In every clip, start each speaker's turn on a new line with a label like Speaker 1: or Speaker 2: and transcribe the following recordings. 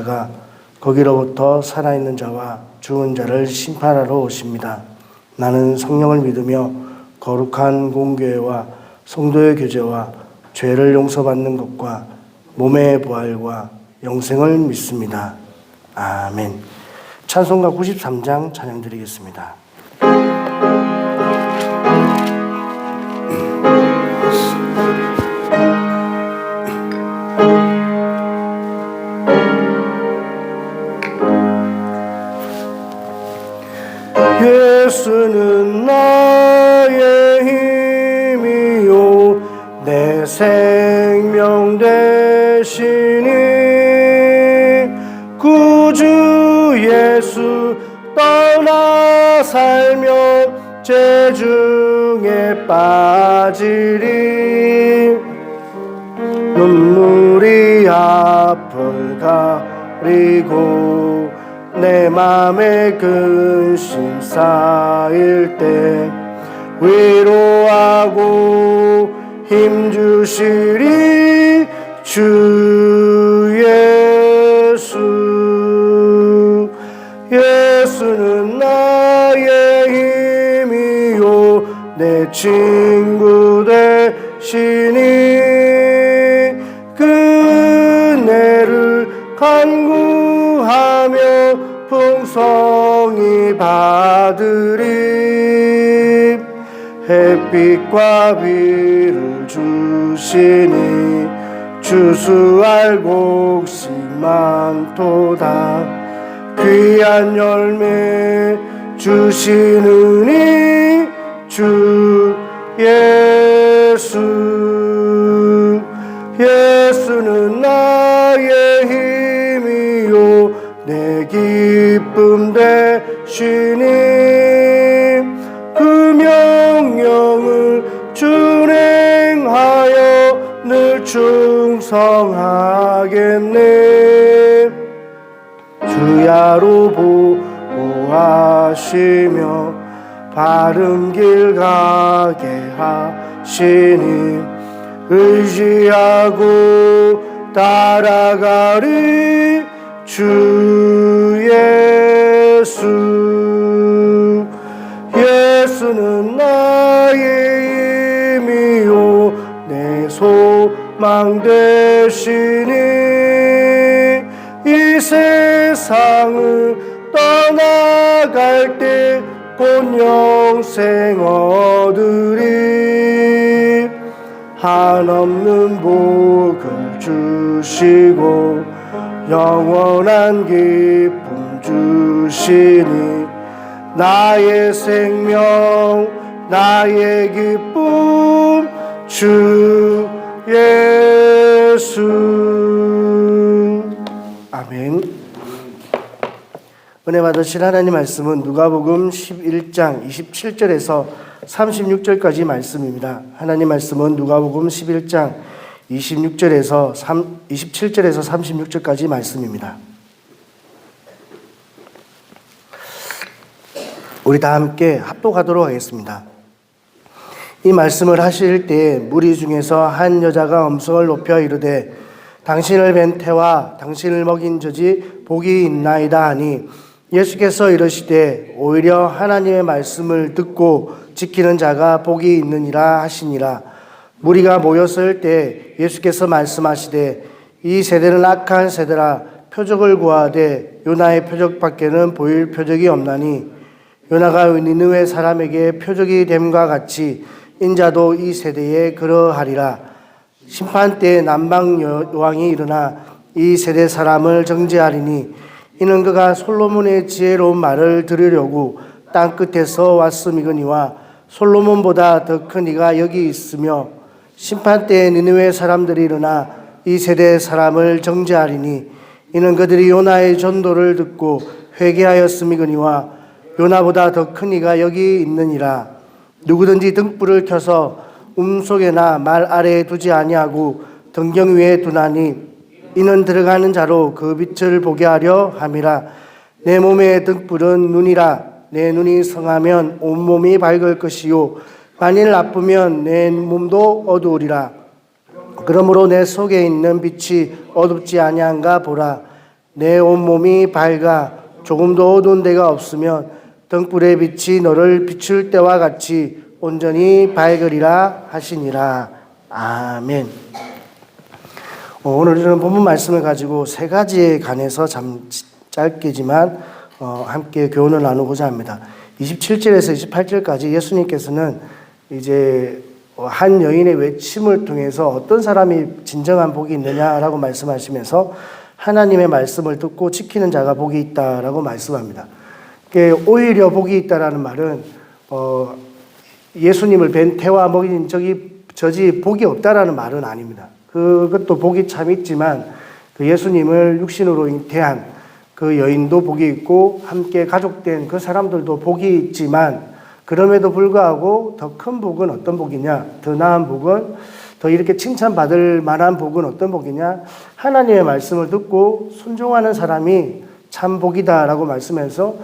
Speaker 1: 가 거기로부터 살아있는 자와 죽은 자를 심판하러 오십니다. 나는 성령을 믿으며 거룩한 공교회와 성도의 교제와 죄를 용서받는 것과 몸의 부활과 영생을 믿습니다. 아멘. 찬송가 93장 찬양 드리겠습니다. 예수는 나의 힘이요 내 생명 되시니 구주 예수 떠나 살며 죄 중에 빠지리 눈물이 앞을 가리고 내 맘에 근심 쌓일 때 위로하고 힘주시리 주 예수. 예수는 나의 힘이요 내 친구 되시니 그네를 간구하며 풍성히 받으리 햇빛과 비를 주시니 추수할 곡식 많도다 귀한 열매 주시느니 주 예수. 예수는 나의 힘이요 내 기쁨 되시니 그 명령을 준행하여 늘 충성하겠네. 주야로 보호하시며 바른 길 가게 하시니 의지하고 따라가리 주 예수. 예수는 나의 힘이요 내 소망 되시니 이 세상을 떠나갈 때 곧 영생 얻으리 한없는 복을 주시고 영원한 기쁨 주시니 나의 생명 나의 기쁨 주 예수. 아멘. 은혜 받으실 하나님 말씀은 누가복음 11장 27절에서 36절까지 말씀입니다. 하나님 말씀은 누가복음 11장 27절에서 36절까지 말씀입니다. 우리 다 함께 합독하도록 하겠습니다. 이 말씀을 하실 때 무리 중에서 한 여자가 음성을 높여 이르되 당신을 뵌 태와 당신을 먹인 젖이 복이 있나이다 하니 예수께서 이르시되 오히려 하나님의 말씀을 듣고 지키는 자가 복이 있느니라 하시니라. 무리가 모였을 때 예수께서 말씀하시되 이 세대는 악한 세대라 표적을 구하되 요나의 표적밖에는 보일 표적이 없나니 요나가 니느웨 사람에게 표적이 됨과 같이 인자도 이 세대에 그러하리라. 심판 때 남방 여왕이 일어나 이 세대 사람을 정죄하리니 이는 그가 솔로몬의 지혜로운 말을 들으려고 땅 끝에서 왔음이거니와 솔로몬보다 더 큰 이가 여기 있으며 심판 때에 니느웨 사람들이 일어나 이 세대 사람을 정죄하리니 이는 그들이 요나의 전도를 듣고 회개하였음이거니와 요나보다 더 큰 이가 여기 있느니라. 누구든지 등불을 켜서 속에나 말 아래에 두지 아니하고 등경 위에 두나니 이는 들어가는 자로 그 빛을 보게 하려 함이라. 내 몸의 등불은 눈이라. 내 눈이 성하면 온몸이 밝을 것이요 만일 나쁘면 내 몸도 어두우리라. 그러므로 내 속에 있는 빛이 어둡지 아니한가 보라. 내 온몸이 밝아 조금도 어두운 데가 없으면 등불의 빛이 너를 비출 때와 같이 온전히 밝으리라 하시니라. 아멘. 오늘은 본문 말씀을 가지고 세 가지에 관해서 짧게지만 함께 교훈을 나누고자 합니다. 27절에서 28절까지 예수님께서는 이제 한 여인의 외침을 통해서 어떤 사람이 진정한 복이 있느냐라고 말씀하시면서 하나님의 말씀을 듣고 지키는 자가 복이 있다라고 말씀합니다. 오히려 복이 있다라는 말은 예수님을 뵌 태와 먹인 저지 복이 없다라는 말은 아닙니다. 그것도 복이 참 있지만 그 예수님을 육신으로 잉태한 그 여인도 복이 있고 함께 가족된 그 사람들도 복이 있지만 그럼에도 불구하고 더 큰 복은 어떤 복이냐? 더 나은 복은 더 이렇게 칭찬받을 만한 복은 어떤 복이냐? 하나님의 말씀을 듣고 순종하는 사람이 참 복이다라고 말씀해서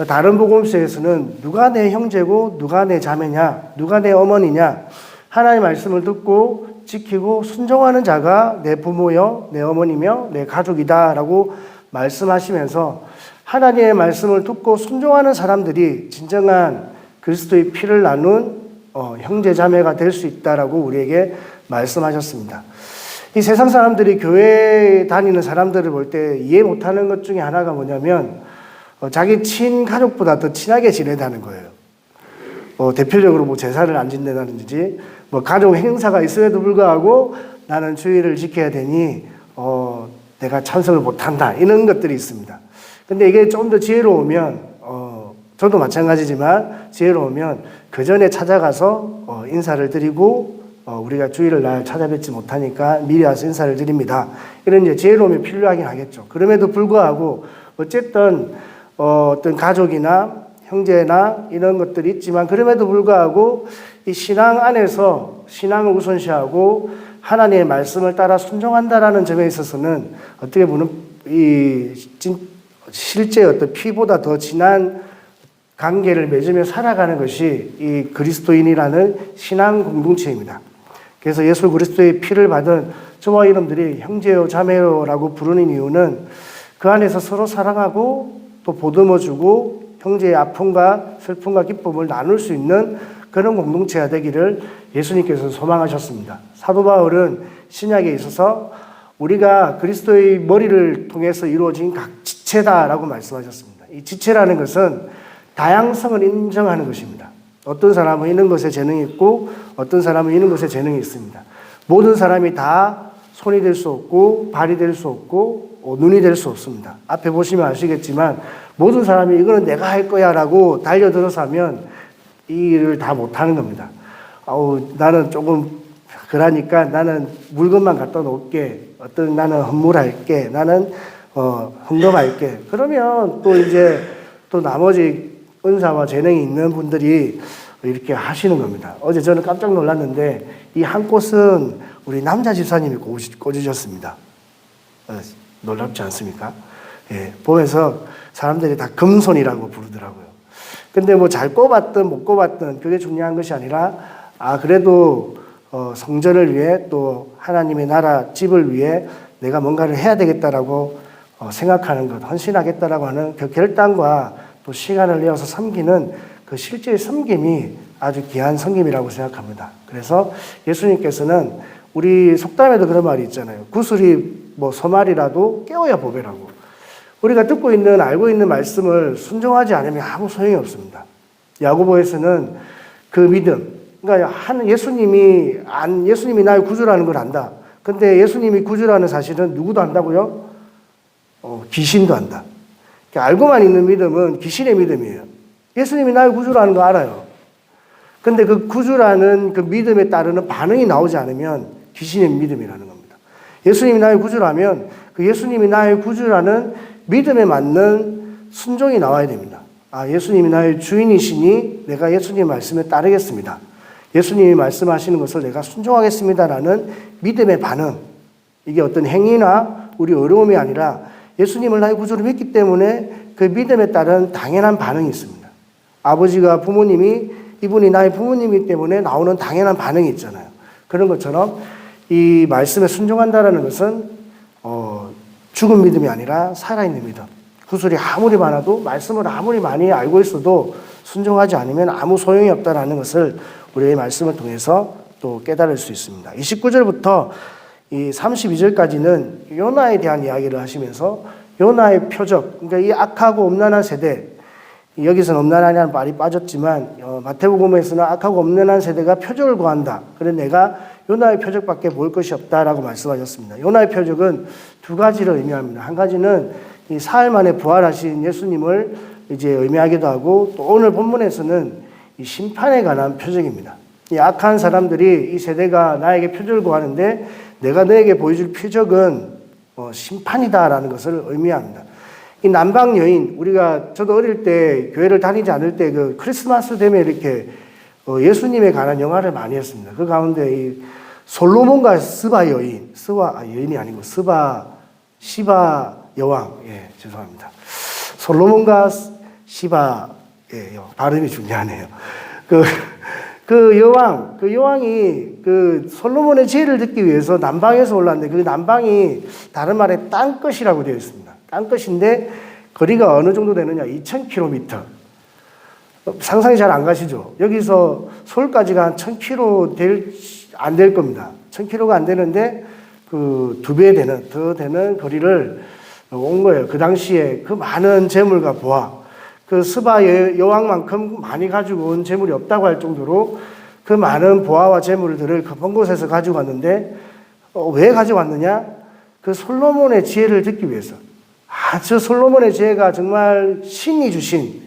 Speaker 1: 다른 복음서에서는 누가 내 형제고 누가 내 자매냐? 누가 내 어머니냐? 하나님의 말씀을 듣고 지키고 순종하는 자가 내 부모여 내 어머니며 내 가족이다라고 말씀하시면서 하나님의 말씀을 듣고 순종하는 사람들이 진정한 그리스도의 피를 나눈 형제 자매가 될 수 있다라고 우리에게 말씀하셨습니다. 이 세상 사람들이 교회에 다니는 사람들을 볼 때 이해 못하는 것 중에 하나가 뭐냐면 자기 친가족보다 더 친하게 지내다는 거예요. 대표적으로 뭐 제사를 안 지낸다든지 뭐 가족 행사가 있음에도 불구하고 나는 주의를 지켜야 되니 내가 참석을 못한다 이런 것들이 있습니다. 근데 이게 좀 더 지혜로우면 저도 마찬가지지만 지혜로우면 그 전에 찾아가서 인사를 드리고 우리가 주일을 날 찾아뵙지 못하니까 미리 와서 인사를 드립니다. 이런 이제 지혜로움이 필요하긴 하겠죠. 그럼에도 불구하고 어쨌든 어떤 가족이나 형제나 이런 것들이 있지만 그럼에도 불구하고 이 신앙 안에서 신앙을 우선시하고 하나님의 말씀을 따라 순종한다라는 점에 있어서는 어떻게 보면 실제 어떤 피보다 더 진한 관계를 맺으며 살아가는 것이 이 그리스도인이라는 신앙 공동체입니다. 그래서 예수 그리스도의 피를 받은 저와 여러분들이 형제요 자매요라고 부르는 이유는 그 안에서 서로 사랑하고 또 보듬어주고 형제의 아픔과 슬픔과 기쁨을 나눌 수 있는 그런 공동체가 되기를 예수님께서 소망하셨습니다. 사도 바울은 신약에 있어서 우리가 그리스도의 머리를 통해서 이루어진 각 지체다라고 말씀하셨습니다. 이 지체라는 것은 다양성을 인정하는 것입니다. 어떤 사람은 이런 것에 재능이 있고 어떤 사람은 이런 것에 재능이 있습니다. 모든 사람이 다 손이 될 수 없고 발이 될 수 없고 눈이 될 수 없습니다. 앞에 보시면 아시겠지만 모든 사람이 이거는 내가 할 거야 라고 달려들어서 하면 이 일을 다 못하는 겁니다. 나는 조금 그러니까 나는 물건만 갖다 놓을게. 나는 헌물할게. 나는 헌금할게. 그러면 또 이제 또 나머지 은사와 재능이 있는 분들이 이렇게 하시는 겁니다. 어제 저는 깜짝 놀랐는데 이 한 꽃은 우리 남자 집사님이 꽂으셨습니다. 놀랍지 않습니까? 예, 보면서 사람들이 다 금손이라고 부르더라고요. 근데 뭐 잘 꼽았든 못 꼽았든 그게 중요한 것이 아니라 그래도 성전을 위해 또 하나님의 나라 집을 위해 내가 뭔가를 해야 되겠다라고 생각하는 것, 헌신하겠다라고 하는 그 결단과 또 시간을 내어서 섬기는 그 실제의 섬김이 아주 귀한 섬김이라고 생각합니다. 그래서 예수님께서는 우리 속담에도 그런 말이 있잖아요. 구슬이 뭐 소말이라도 깨워야 보배라고. 우리가 듣고 있는 알고 있는 말씀을 순종하지 않으면 아무 소용이 없습니다. 야고보에서는 그 믿음, 그러니까 예수님이 나의 구주라는 걸 안다. 근데 예수님이 구주라는 사실은 누구도 안다고요? 귀신도 안다. 그러니까 알고만 있는 믿음은 귀신의 믿음이에요. 예수님이 나의 구주라는 거 알아요. 근데 그 구주라는 그 믿음에 따르는 반응이 나오지 않으면 귀신의 믿음이라는 겁니다. 예수님이 나의 구주라면 그 예수님이 나의 구주라는 믿음에 맞는 순종이 나와야 됩니다. 예수님이 나의 주인이시니 내가 예수님의 말씀에 따르겠습니다. 예수님이 말씀하시는 것을 내가 순종하겠습니다라는 믿음의 반응. 이게 어떤 행위나 우리 어려움이 아니라 예수님을 나의 구주로 믿기 때문에 그 믿음에 따른 당연한 반응이 있습니다. 아버지가 부모님이 이분이 나의 부모님이기 때문에 나오는 당연한 반응이 있잖아요. 그런 것처럼 이 말씀에 순종한다라는 것은 죽은 믿음이 아니라 살아있는 믿음. 구술이 아무리 많아도 말씀을 아무리 많이 알고 있어도 순종하지 않으면 아무 소용이 없다라는 것을 우리의 말씀을 통해서 또 깨달을 수 있습니다. 29절부터 이 32절까지는 요나에 대한 이야기를 하시면서 요나의 표적, 그러니까 이 악하고 음란한 세대, 여기서는 음란하냐는 말이 빠졌지만 마태복음에서는 악하고 음란한 세대가 표적을 구한다. 그래 내가 요나의 표적밖에 볼 것이 없다라고 말씀하셨습니다. 요나의 표적은 두 가지를 의미합니다. 한 가지는 이 사흘 만에 부활하신 예수님을 이제 의미하기도 하고, 또 오늘 본문에서는 이 심판에 관한 표적입니다. 이 악한 사람들이 이 세대가 나에게 표적을 구하는데 내가 너에게 보여줄 표적은 심판이다라는 것을 의미합니다. 이 남방 여인, 저도 어릴 때 교회를 다니지 않을 때 그 크리스마스 되면 이렇게 예수님에 관한 영화를 많이 했습니다. 그 가운데 이 솔로몬과 스바 여인, 여인이 아니고 시바 여왕, 죄송합니다. 솔로몬과 시바, 발음이 중요하네요. 그 여왕이 그 솔로몬의 지혜를 듣기 위해서 남방에서 올랐는데 그 남방이 다른 말에 땅끝이라고 되어 있습니다. 땅끝인데 거리가 어느 정도 되느냐? 2000km. 상상이 잘 안 가시죠? 여기서 서울까지가 한 1000km 안 될 겁니다. 1000km가 안 되는데 그 2배 더 되는 거리를 온 거예요. 그 당시에 그 많은 재물과 보화, 그 스바 여왕만큼 많이 가지고 온 재물이 없다고 할 정도로 그 많은 보화와 재물들을 그 먼 곳에서 가지고 왔는데 왜 가지고 왔느냐? 그 솔로몬의 지혜를 듣기 위해서. 저 솔로몬의 지혜가 정말 신이 주신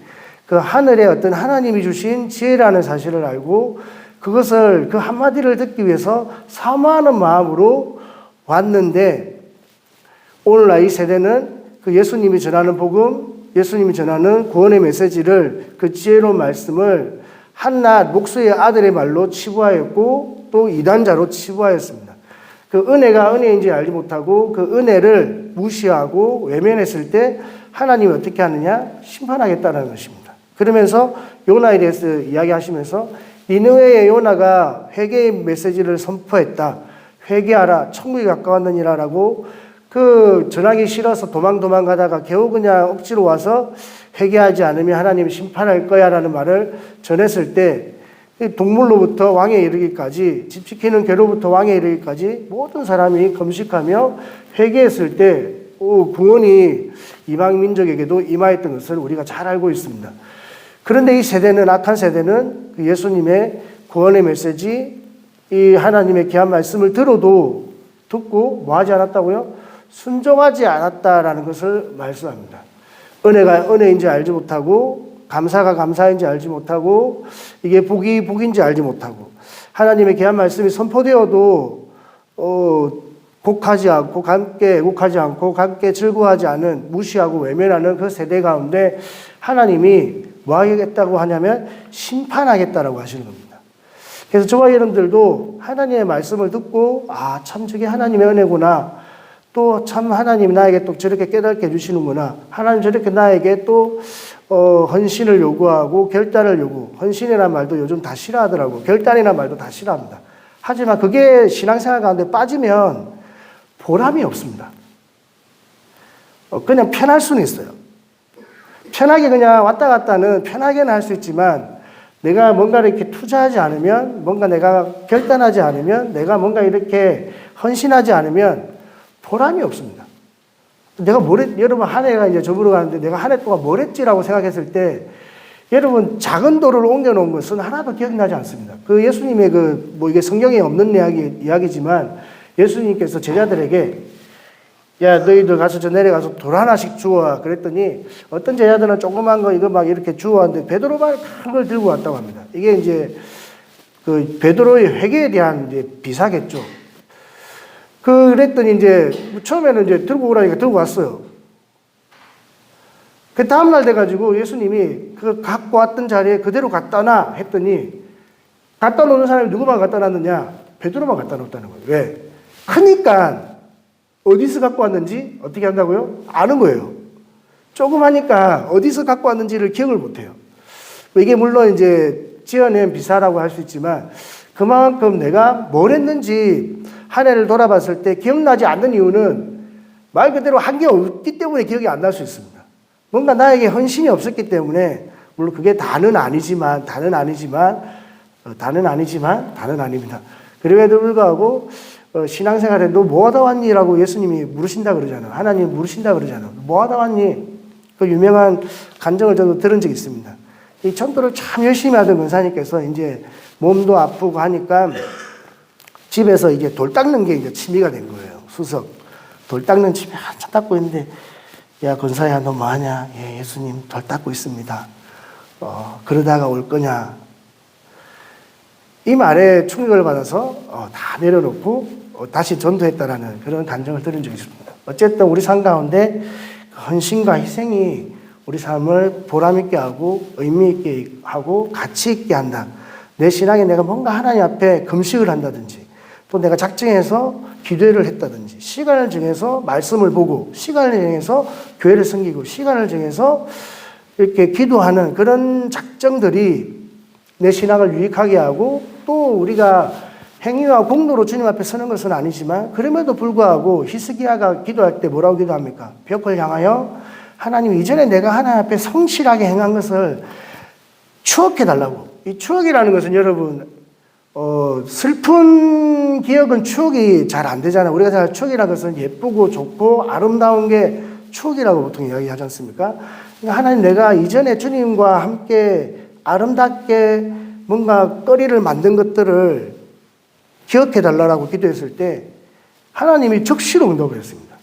Speaker 1: 그 하늘의 어떤 하나님이 주신 지혜라는 사실을 알고 그것을 그 한마디를 듣기 위해서 사모하는 마음으로 왔는데, 오늘날 이 세대는 그 예수님이 전하는 복음, 예수님이 전하는 구원의 메시지를, 그 지혜로운 말씀을 한낱 목수의 아들의 말로 치부하였고 또 이단자로 치부하였습니다. 그 은혜가 은혜인지 알지 못하고 그 은혜를 무시하고 외면했을 때 하나님이 어떻게 하느냐? 심판하겠다는 것입니다. 그러면서 요나에 대해서 이야기하시면서 니느웨의 요나가 회개의 메시지를 선포했다. 회개하라, 천국이 가까웠느니라라고 그 전하기 싫어서 도망가다가 겨우 그냥 억지로 와서 회개하지 않으면 하나님이 심판할 거야라는 말을 전했을 때 동물로부터 왕에 이르기까지, 집 지키는 개로부터 왕에 이르기까지 모든 사람이 검식하며 회개했을 때 구원이 이방 민족에게도 임하였던 것을 우리가 잘 알고 있습니다. 그런데 이 세대는, 악한 세대는 예수님의 구원의 메시지, 이 하나님의 귀한 말씀을 듣고 뭐 하지 않았다고요? 순종하지 않았다라는 것을 말씀합니다. 은혜가 은혜인지 알지 못하고, 감사가 감사인지 알지 못하고, 이게 복이 복인지 알지 못하고, 하나님의 귀한 말씀이 선포되어도 곡하지 않고 함께 애국하지 않고 함께 즐거워하지 않은, 무시하고 외면하는 그 세대 가운데 하나님이 뭐 하겠다고 하냐면 심판하겠다라고 하시는 겁니다. 그래서 저와 여러분들도 하나님의 말씀을 듣고 참 저게 하나님의 은혜구나, 또 참 하나님 나에게 또 저렇게 깨닫게 해주시는구나, 하나님 저렇게 나에게 또 헌신을 요구하고 결단을 헌신이라는 말도 요즘 다 싫어하더라고. 결단이라는 말도 다 싫어합니다. 하지만 그게 신앙생활 가운데 빠지면 보람이 없습니다. 그냥 편할 수는 있어요. 편하게 그냥 왔다 갔다는 편하게는 할 수 있지만, 내가 뭔가를 이렇게 투자하지 않으면, 뭔가 내가 결단하지 않으면, 내가 뭔가 이렇게 헌신하지 않으면 보람이 없습니다. 내가 여러분 한 해가 이제 접으러 가는데 내가 한 해 동안 뭘 했지라고 생각했을 때, 여러분 작은 돌을 옮겨놓은 것은 하나도 기억이 나지 않습니다. 그 예수님의 이게 성경에 없는 이야기지만 예수님께서 제자들에게 야, 너희들 가서 저 내려가서 돌 하나씩 주워. 그랬더니 어떤 제자들은 조그만 거 이거 막 이렇게 주워왔는데 베드로만 큰 걸 들고 왔다고 합니다. 이게 이제 그 베드로의 회개에 대한 이제 비사겠죠. 그랬더니 이제 처음에는 이제 들고 오라니까 들고 왔어요. 그 다음날 돼가지고 예수님이 그 갖고 왔던 자리에 그대로 갖다 놔 했더니, 갖다 놓는 사람이 누구만 갖다 놨느냐? 베드로만 갖다 놓았다는 거예요. 왜? 크니까 어디서 갖고 왔는지 어떻게 한다고요? 아는 거예요. 조그마니까 어디서 갖고 왔는지를 기억을 못해요. 이게 물론 이제 지어낸 비사라고 할 수 있지만, 그만큼 내가 뭘 했는지 한 해를 돌아봤을 때 기억나지 않는 이유는 말 그대로 한 게 없기 때문에 기억이 안 날 수 있습니다. 뭔가 나에게 헌신이 없었기 때문에, 물론 그게 다는 아니지만 아닙니다. 그럼에도 불구하고 신앙생활에 너 뭐하다 왔니?라고 예수님이 물으신다 그러잖아요. 하나님 물으신다 그러잖아요. 뭐하다 왔니? 그 유명한 간증을 저도 들은 적이 있습니다. 이 전도를 참 열심히 하던 권사님께서 이제 몸도 아프고 하니까 집에서 이제 돌 닦는 게 이제 취미가 된 거예요. 수석. 돌 닦는 취미 한참 닦고 있는데, 야, 권사야, 너 뭐하냐? 예, 예수님 돌 닦고 있습니다. 그러다가 올 거냐? 이 말에 충격을 받아서 다 내려놓고 다시 전도했다라는 그런 간증을 들은 적이 있습니다. 어쨌든 우리 삶 가운데 헌신과 희생이 우리 삶을 보람있게 하고 의미있게 하고 가치있게 한다. 내 신앙에 내가 뭔가 하나님 앞에 금식을 한다든지, 또 내가 작정해서 기도를 했다든지, 시간을 정해서 말씀을 보고, 시간을 정해서 교회를 섬기고, 시간을 정해서 이렇게 기도하는 그런 작정들이 내 신앙을 유익하게 하고, 또 우리가 행위와 공로로 주님 앞에 서는 것은 아니지만, 그럼에도 불구하고 히스기야가 기도할 때 뭐라고 기도합니까? 벽을 향하여 하나님, 이전에 내가 하나님 앞에 성실하게 행한 것을 추억해달라고. 이 추억이라는 것은 여러분, 슬픈 기억은 추억이 잘 안 되잖아요. 우리가 잘 추억이라는 것은 예쁘고 좋고 아름다운 게 추억이라고 보통 이야기하지 않습니까? 그러니까 하나님, 내가 이전에 주님과 함께 아름답게 뭔가 거리를 만든 것들을 기억해달라고 기도했을 때 하나님이 즉시로 응답을 했습니다.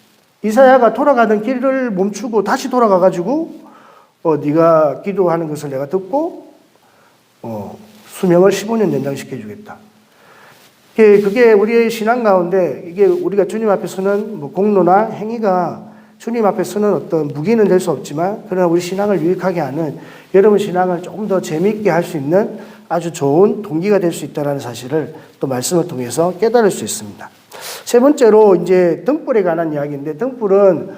Speaker 1: 이사야가 돌아가던 길을 멈추고 다시 돌아가가지고 네가 기도하는 것을 내가 듣고 수명을 15년 연장시켜주겠다. 그게 우리의 신앙 가운데, 이게 우리가 주님 앞에 서는 공로나 행위가 주님 앞에 서는 어떤 무기는 될 수 없지만, 그러나 우리 신앙을 유익하게 하는, 여러분 신앙을 조금 더 재미있게 할 수 있는 아주 좋은 동기가 될 수 있다는 사실을 또 말씀을 통해서 깨달을 수 있습니다. 세 번째로 이제 등불에 관한 이야기인데, 등불은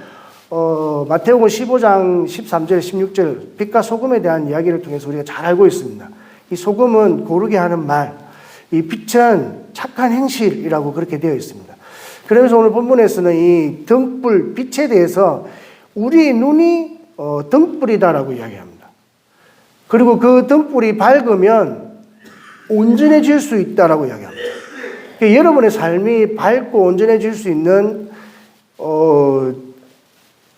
Speaker 1: 마태복음 15장 13절 16절 빛과 소금에 대한 이야기를 통해서 우리가 잘 알고 있습니다. 이 소금은 고르게 하는 말, 이 빛은 착한 행실이라고 그렇게 되어 있습니다. 그러면서 오늘 본문에서는 이 등불, 빛에 대해서 우리 눈이 등불이다라고 이야기합니다. 그리고 그 등불이 밝으면 온전해질 수 있다라고 이야기합니다. 그러니까 여러분의 삶이 밝고 온전해질 수 있는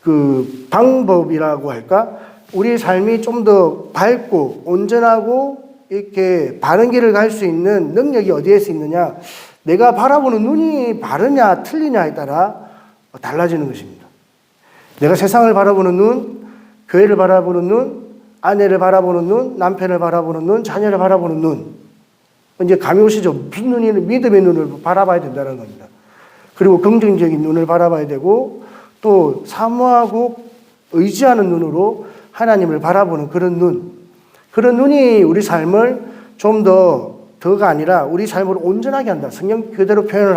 Speaker 1: 그 방법이라고 할까? 우리의 삶이 좀 더 밝고 온전하고 이렇게 바른 길을 갈 수 있는 능력이 어디에서 있느냐? 내가 바라보는 눈이 바르냐 틀리냐에 따라 달라지는 것입니다. 내가 세상을 바라보는 눈, 교회를 바라보는 눈, 아내를 바라보는 눈, 남편을 바라보는 눈, 자녀를 바라보는 눈. 이제 감이 오시죠? 무슨 눈이 믿음의 눈을 바라봐야 된다는 겁니다. 그리고 긍정적인 눈을 바라봐야 되고, 또 사모하고 의지하는 눈으로 하나님을 바라보는 그런 눈. 그런 눈이 우리 삶을 좀 더가 아니라 우리 삶을 온전하게 한다. 성경 그대로 표현을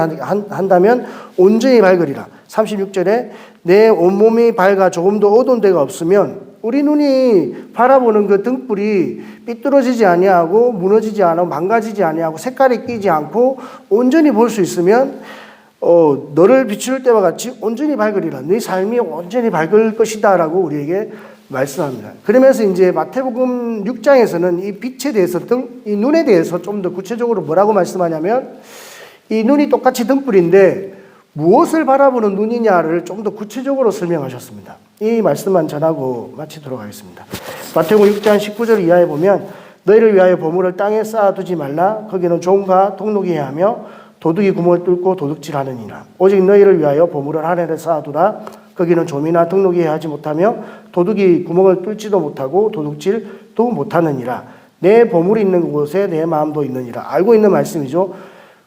Speaker 1: 한다면 온전히 밝으리라. 36절에 내 온몸이 밝아 조금도 어두운 데가 없으면, 우리 눈이 바라보는 그 등불이 삐뚤어지지 아니하고 무너지지 않고 망가지지 아니하고 색깔이 끼지 않고 온전히 볼 수 있으면 너를 비출 때와 같이 온전히 밝으리라. 네 삶이 온전히 밝을 것이다 라고 우리에게 말씀합니다. 그러면서 이제 마태복음 6장에서는 이 빛에 대해서 이 눈에 대해서 좀 더 구체적으로 뭐라고 말씀하냐면, 이 눈이 똑같이 등불인데 무엇을 바라보는 눈이냐를 좀 더 구체적으로 설명하셨습니다. 이 말씀만 전하고 마치도록 하겠습니다. 마태복음 6장 19절 이하에 보면, 너희를 위하여 보물을 땅에 쌓아두지 말라. 거기는 종과 동록이 하며 도둑이 구멍을 뚫고 도둑질하느니라. 오직 너희를 위하여 보물을 하늘에 쌓아두라. 거기는 좀이나 등록이 하지 못하며 도둑이 구멍을 뚫지도 못하고 도둑질도 못하느니라. 내 보물이 있는 곳에 내 마음도 있느니라. 알고 있는 말씀이죠.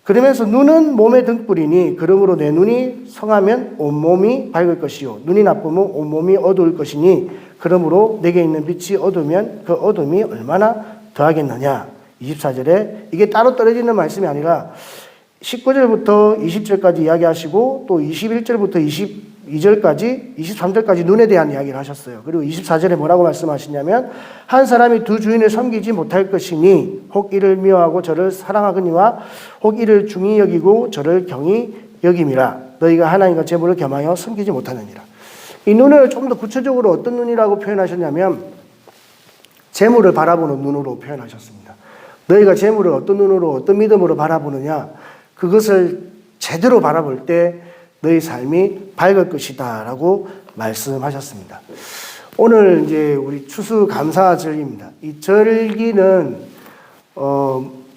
Speaker 1: 그러면서 눈은 몸의 등불이니 그러므로 내 눈이 성하면 온몸이 밝을 것이요 눈이 나쁘면 온몸이 어두울 것이니 그러므로 내게 있는 빛이 어두우면 그 어둠이 얼마나 더하겠느냐. 24절에 이게 따로 떨어지는 말씀이 아니라 19절부터 20절까지 이야기하시고, 또 21절부터 22절까지 23절까지 눈에 대한 이야기를 하셨어요. 그리고 24절에 뭐라고 말씀하시냐면, 한 사람이 두 주인을 섬기지 못할 것이니 혹 이를 미워하고 저를 사랑하거니와 혹 이를 중히 여기고 저를 경히 여김이라. 너희가 하나님과 재물을 겸하여 섬기지 못하느니라. 이 눈을 좀 더 구체적으로 어떤 눈이라고 표현하셨냐면 재물을 바라보는 눈으로 표현하셨습니다. 너희가 재물을 어떤 눈으로 어떤 믿음으로 바라보느냐, 그것을 제대로 바라볼 때 너희 삶이 밝을 것이다 라고 말씀하셨습니다. 오늘 이제 우리 추수감사절기입니다. 이 절기는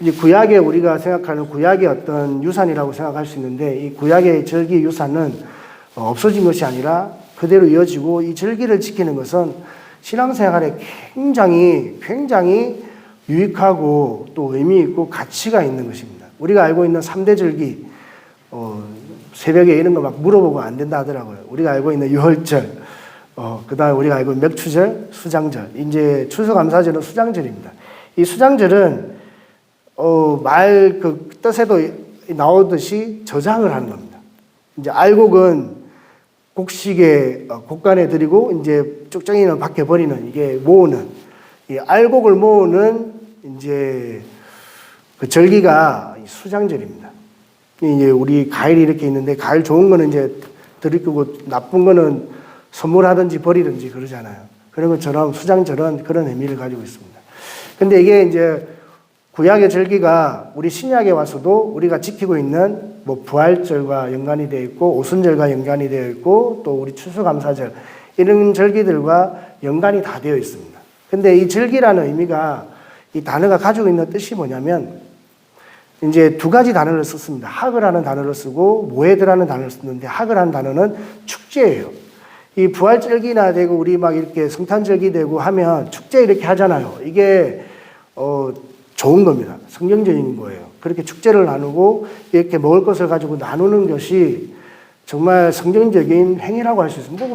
Speaker 1: 이제 구약의 우리가 생각하는 구약의 어떤 유산이라고 생각할 수 있는데, 이 구약의 절기 유산은 없어진 것이 아니라 그대로 이어지고, 이 절기를 지키는 것은 신앙생활에 굉장히 유익하고 또 의미 있고 가치가 있는 것입니다. 우리가 알고 있는 3대 절기, 새벽에 이런 거 막 물어보고 안 된다 하더라고요. 우리가 알고 있는 유월절, 그 다음에 우리가 알고 있는 맥추절, 수장절, 이제 추수감사절은 수장절입니다. 이 수장절은 말 그 뜻에도 나오듯이 저장을 하는 겁니다. 이제 알곡은 곡식에 곡간에 들이고 이제 쭉정이는 밖에 버리는, 이게 모으는, 이 알곡을 모으는 이제 그 절기가 수장절입니다. 이제 우리 과일이 이렇게 있는데, 과일 좋은 거는 이제 들이고 나쁜 거는 선물하든지 버리든지 그러잖아요. 그런 것처럼 수장절은 그런 의미를 가지고 있습니다. 근데 이게 이제 구약의 절기가 우리 신약에 와서도 우리가 지키고 있는 뭐 부활절과 연관이 되어 있고, 오순절과 연관이 되어 있고, 또 우리 추수감사절, 이런 절기들과 연관이 다 되어 있습니다. 근데 이 절기라는 의미가, 이 단어가 가지고 있는 뜻이 뭐냐면, 이제 두 가지 단어를 썼습니다. 학을하는 단어를 쓰고 모헤드라는 단어를 썼는데, 학을하는 단어는 축제예요. 이 부활절기나 되고 우리 막 이렇게 성탄절기 되고 하면 축제 이렇게 하잖아요. 이게 좋은 겁니다. 성경적인 거예요. 그렇게 축제를 나누고 이렇게 먹을 것을 가지고 나누는 것이 정말 성경적인 행위라고 할 수 있습니다.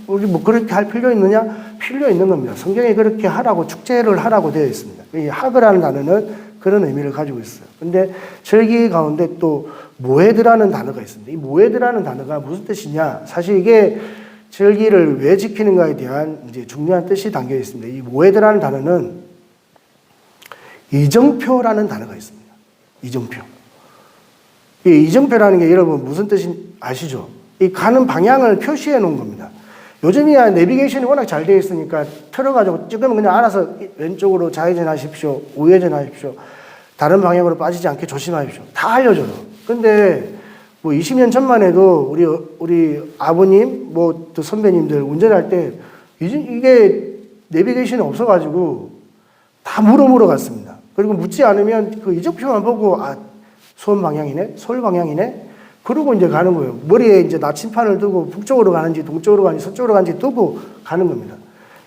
Speaker 1: 우리 뭐 그렇게 할 필요 있느냐? 필요 있는 겁니다. 성경에 그렇게 하라고, 축제를 하라고 되어 있습니다. 이 학을하는 단어는 그런 의미를 가지고 있어요. 근데 절기 가운데 또 모헤드라는 단어가 있습니다. 이 모헤드라는 단어가 무슨 뜻이냐? 사실 이게 절기를 왜 지키는가에 대한 이제 중요한 뜻이 담겨 있습니다. 이 모헤드라는 단어는 이정표라는 단어가 있습니다. 이정표. 이 이정표라는 게 여러분 무슨 뜻인지 아시죠? 이 가는 방향을 표시해 놓은 겁니다. 요즘이야 내비게이션이 워낙 잘 되어 있으니까 틀어가지고 찍으면 그냥 알아서 왼쪽으로 좌회전하십시오, 우회전하십시오, 다른 방향으로 빠지지 않게 조심하십시오, 다 알려줘요. 근데 뭐 20년 전만 해도 우리 아버님, 뭐 또 선배님들 운전할 때 이게 내비게이션이 없어가지고 다 물어 갔습니다. 그리고 묻지 않으면 그 이정표만 보고, 아, 수원 방향이네, 서울 방향이네, 그러고 이제 가는 거예요. 머리에 이제 나침판을 두고 북쪽으로 가는지 동쪽으로 가는지 서쪽으로 가는지 두고 가는 겁니다.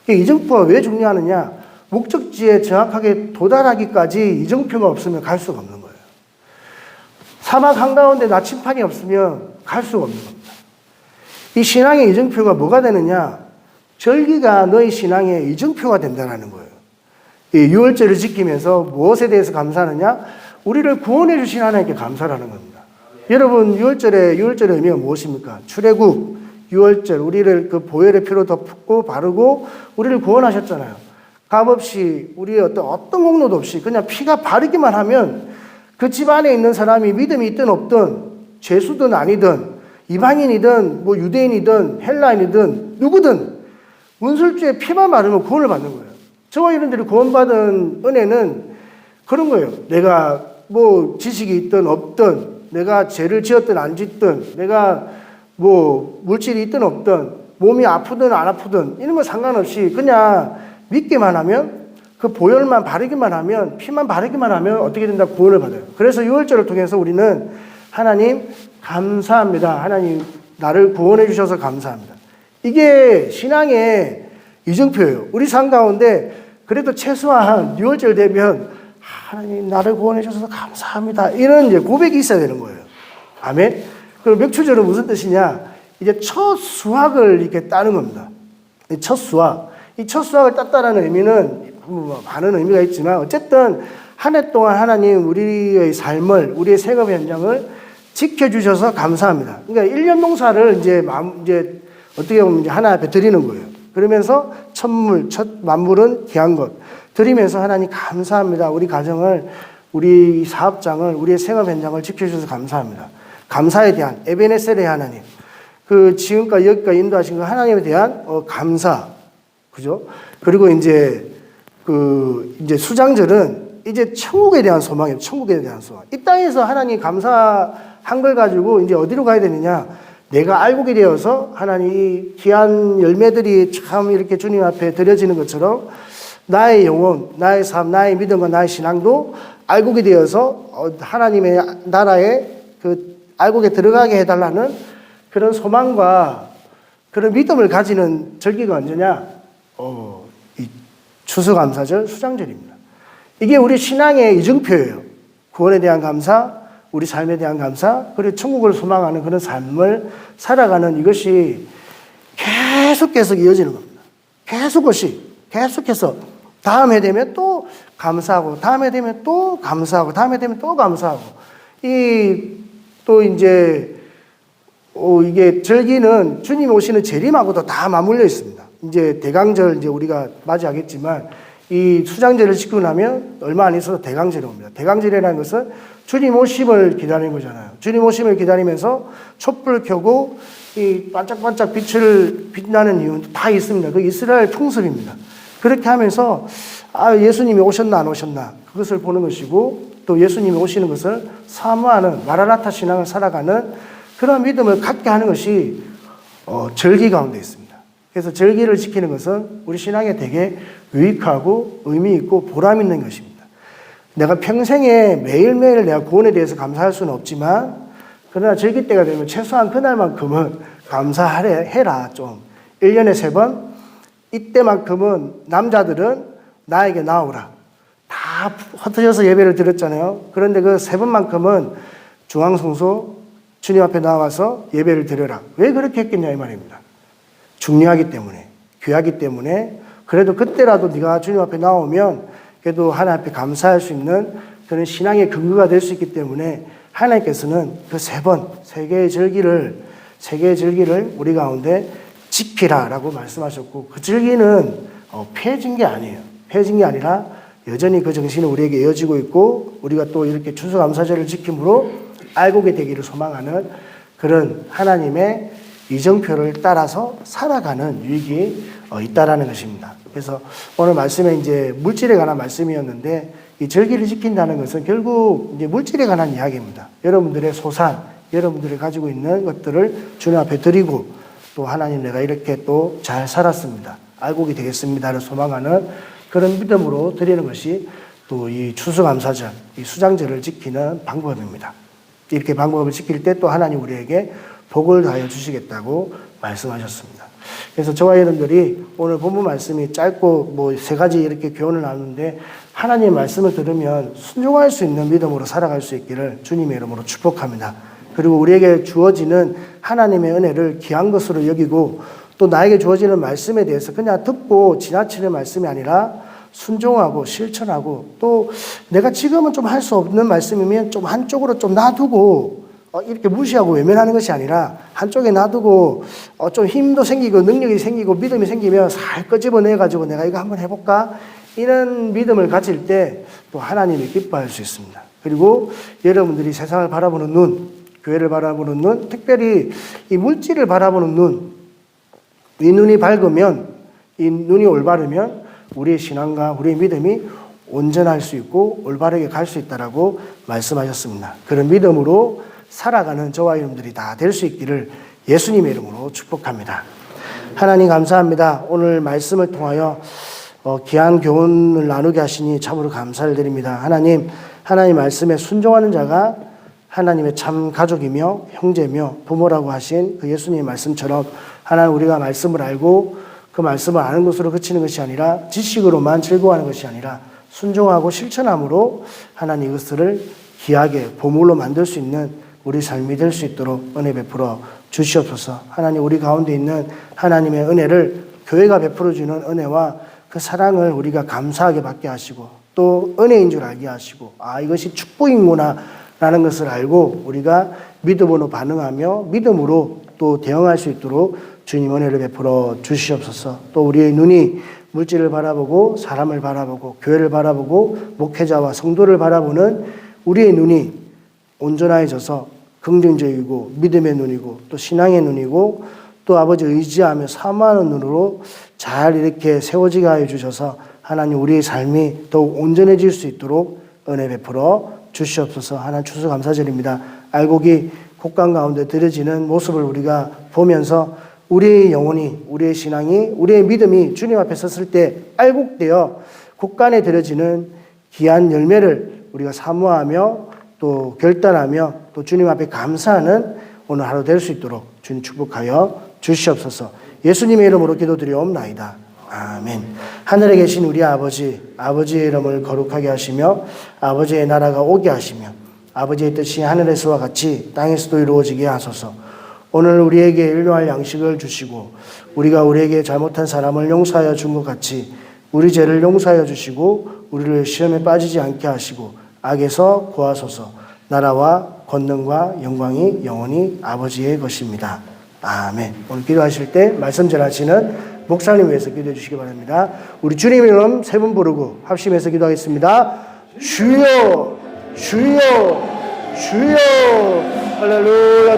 Speaker 1: 이정표가 왜 중요하느냐? 목적지에 정확하게 도달하기까지 이정표가 없으면 갈 수가 없는 거예요. 사막 한가운데 나침판이 없으면 갈 수가 없는 겁니다. 이 신앙의 이정표가 뭐가 되느냐? 절기가 너희 신앙의 이정표가 된다는 거예요. 이 유월절을 지키면서 무엇에 대해서 감사하느냐? 우리를 구원해 주신 하나님께 감사하는 겁니다. 여러분, 유월절의 의미가 무엇입니까? 출애굽, 유월절, 우리를 그 보혈의 피로 덮고 바르고 우리를 구원하셨잖아요. 값없이, 우리의 어떤 공로도 없이 그냥 피가 바르기만 하면 그 집 안에 있는 사람이 믿음이 있든 없든, 죄수든 아니든, 이방인이든 뭐 유대인이든 헬라인이든 누구든 문술주의 피만 바르면 구원을 받는 거예요. 저와 이런들이 구원받은 은혜는 그런 거예요. 내가 뭐 지식이 있든 없든, 내가 죄를 지었든 안 짓든, 내가 뭐 물질이 있든 없든, 몸이 아프든 안 아프든 이런 거 상관없이 그냥 믿기만 하면, 그 보혈만 바르기만 하면, 피만 바르기만 하면 어떻게 된다? 구원을 받아요. 그래서 유월절을 통해서 우리는 하나님 감사합니다. 하나님 나를 구원해 주셔서 감사합니다. 이게 신앙의 이정표예요. 우리 삶 가운데 그래도 최소한 유월절 되면 하나님 나를 구원해 주셔서 감사합니다, 이런 이제 고백이 있어야 되는 거예요. 아멘. 그럼 맥추절은 무슨 뜻이냐? 이제 첫 수확을 이렇게 따는 겁니다. 첫 수확. 이 첫 수확을 땄다라는 의미는 많은 의미가 있지만, 어쨌든 한 해 동안 하나님 우리의 삶을, 우리의 생업 현장을 지켜주셔서 감사합니다. 그러니까 1년 농사를 이제 어떻게 보면 이제 하나 앞에 드리는 거예요. 그러면서 첫 만물은 귀한 것 드리면서 하나님 감사합니다. 우리 가정을, 우리 사업장을, 우리의 생업 현장을 지켜주셔서 감사합니다. 감사에 대한 에베네셀의 하나님, 그 지금까지 여기까지 인도하신 그 하나님에 대한 감사, 그죠? 그리고 이제 이제 수장절은 이제 천국에 대한 소망이에요. 천국에 대한 소망. 이 땅에서 하나님 감사한 걸 가지고 이제 어디로 가야 되느냐? 내가 알고게 되어서 하나님 귀한 열매들이 참 이렇게 주님 앞에 드려지는 것처럼 나의 영혼, 나의 삶, 나의 믿음과 나의 신앙도 알고게 되어서 하나님의 나라에 그 알고게 들어가게 해달라는 그런 소망과 그런 믿음을 가지는 절기가 언제냐? 이 추수감사절, 수장절입니다. 이게 우리 신앙의 이정표예요. 구원에 대한 감사, 우리 삶에 대한 감사, 그리고 천국을 소망하는 그런 삶을 살아가는 이것이 계속 이어지는 겁니다. 계속해서 다음 해 되면 또 감사하고, 다음 해 되면 또 감사하고, 다음 해 되면 또 감사하고, 또 이제 이게 절기는 주님 오시는 재림하고도 다 맞물려 있습니다. 이제 대강절 이제 우리가 맞이하겠지만 이 수장절을 지키고 나면 얼마 안 있어서 대강절이 옵니다. 대강절이라는 것은 주님 오심을 기다리는 거잖아요. 주님 오심을 기다리면서 촛불 켜고 이 반짝반짝 빛나는 이유는 다 있습니다. 그 이스라엘 풍습입니다. 그렇게 하면서 예수님이 오셨나 안 오셨나 그것을 보는 것이고, 또 예수님이 오시는 것을 사모하는 마라나타 신앙을 살아가는 그런 믿음을 갖게 하는 것이 절기 가운데 있습니다. 그래서 절기를 지키는 것은 우리 신앙에 되게 유익하고 의미 있고 보람 있는 것입니다. 내가 평생에 매일매일 내가 구원에 대해서 감사할 수는 없지만, 그러나 절기 때가 되면 최소한 그날만큼은 감사해라. 좀 1년에 3번 이때만큼은 남자들은 나에게 나오라. 다 흩어져서 예배를 드렸잖아요. 그런데 그 3번만큼은 중앙성소 주님 앞에 나와서 예배를 드려라. 왜 그렇게 했겠냐 이 말입니다. 중요하기 때문에, 귀하기 때문에, 그래도 그때라도 네가 주님 앞에 나오면 그래도 하나님 앞에 감사할 수 있는 그런 신앙의 근거가 될 수 있기 때문에 하나님께서는 그 3번, 3개의 절기를 우리 가운데 지키라라고 말씀하셨고, 그 절기는 폐해진 게 아니에요. 폐해진 게 아니라 여전히 그 정신은 우리에게 이어지고 있고, 우리가 또 이렇게 추수감사절을 지킴으로 알고게 되기를 소망하는 그런 하나님의 이정표를 따라서 살아가는 유익이 있다라는 것입니다. 그래서 오늘 말씀에 이제 물질에 관한 말씀이었는데, 이 절기를 지킨다는 것은 결국 이제 물질에 관한 이야기입니다. 여러분들의 소산, 여러분들이 가지고 있는 것들을 주님 앞에 드리고, 또 하나님 내가 이렇게 또 잘 살았습니다, 알고게 되겠습니다를 소망하는 그런 믿음으로 드리는 것이 또 이 추수감사절, 이 수장절을 지키는 방법입니다. 이렇게 방법을 지킬 때 또 하나님 우리에게 복을 다하여 주시겠다고 말씀하셨습니다. 그래서 저와 여러분들이 오늘 본문 말씀이 짧고 3가지 이렇게 교훈을 나누는데, 하나님의 말씀을 들으면 순종할 수 있는 믿음으로 살아갈 수 있기를 주님의 이름으로 축복합니다. 그리고 우리에게 주어지는 하나님의 은혜를 귀한 것으로 여기고, 또 나에게 주어지는 말씀에 대해서 그냥 듣고 지나치는 말씀이 아니라 순종하고 실천하고, 또 내가 지금은 좀 할 수 없는 말씀이면 좀 한쪽으로 좀 놔두고 이렇게 무시하고 외면하는 것이 아니라 한쪽에 놔두고 좀 힘도 생기고 능력이 생기고 믿음이 생기면 살 끄집어내가지고 내가 이거 한번 해볼까? 이런 믿음을 가질 때 또 하나님이 기뻐할 수 있습니다. 그리고 여러분들이 세상을 바라보는 눈, 교회를 바라보는 눈, 특별히 이 물질을 바라보는 눈, 이 눈이 밝으면, 이 눈이 올바르면 우리의 신앙과 우리의 믿음이 온전할 수 있고 올바르게 갈 수 있다라고 말씀하셨습니다. 그런 믿음으로 살아가는 저와 여러분들이 다 될 수 있기를 예수님의 이름으로 축복합니다. 하나님 감사합니다. 오늘 말씀을 통하여 귀한 교훈을 나누게 하시니 참으로 감사를 드립니다. 하나님 말씀에 순종하는 자가 하나님의 참 가족이며 형제며 부모라고 하신 그 예수님의 말씀처럼, 하나님 우리가 말씀을 알고 그 말씀을 아는 것으로 그치는 것이 아니라, 지식으로만 즐거워하는 것이 아니라 순종하고 실천함으로 하나님 이것을 귀하게 보물로 만들 수 있는 우리 삶이 될 수 있도록 은혜 베풀어 주시옵소서. 하나님 우리 가운데 있는 하나님의 은혜를, 교회가 베풀어 주는 은혜와 그 사랑을 우리가 감사하게 받게 하시고, 또 은혜인 줄 알게 하시고, 이것이 축복이구나 라는 것을 알고 우리가 믿음으로 반응하며 믿음으로 또 대응할 수 있도록 주님 은혜를 베풀어 주시옵소서. 또 우리의 눈이 물질을 바라보고 사람을 바라보고 교회를 바라보고 목회자와 성도를 바라보는 우리의 눈이 온전해져서 긍정적이고 믿음의 눈이고 또 신앙의 눈이고 또 아버지 의지하며 사모하는 눈으로 잘 이렇게 세워지게 하여 주셔서 하나님 우리의 삶이 더욱 온전해질 수 있도록 은혜 베풀어 주시옵소서. 하나님 추수 감사드립니다. 알곡이 곡간 가운데 들여지는 모습을 우리가 보면서 우리의 영혼이, 우리의 신앙이, 우리의 믿음이 주님 앞에 섰을 때 알곡되어 곡간에 들여지는 귀한 열매를 우리가 사모하며 또 결단하며 또 주님 앞에 감사하는 오늘 하루 될 수 있도록 주님 축복하여 주시옵소서. 예수님의 이름으로 기도드리옵나이다. 아멘. 하늘에 계신 우리 아버지, 아버지의 이름을 거룩하게 하시며 아버지의 나라가 오게 하시며 아버지의 뜻이 하늘에서와 같이 땅에서도 이루어지게 하소서. 오늘 우리에게 일용할 양식을 주시고 우리가 우리에게 잘못한 사람을 용서하여 준 것 같이 우리 죄를 용서하여 주시고 우리를 시험에 빠지지 않게 하시고 악에서 구하소서. 나라와 권능과 영광이 영원히 아버지의 것입니다. 아멘. 오늘 기도하실 때 말씀 전하시는 목사님 위해서 기도해 주시기 바랍니다. 우리 주님 이름 세 번 부르고 합심해서 기도하겠습니다. 주여, 주여, 주여. 할렐루야.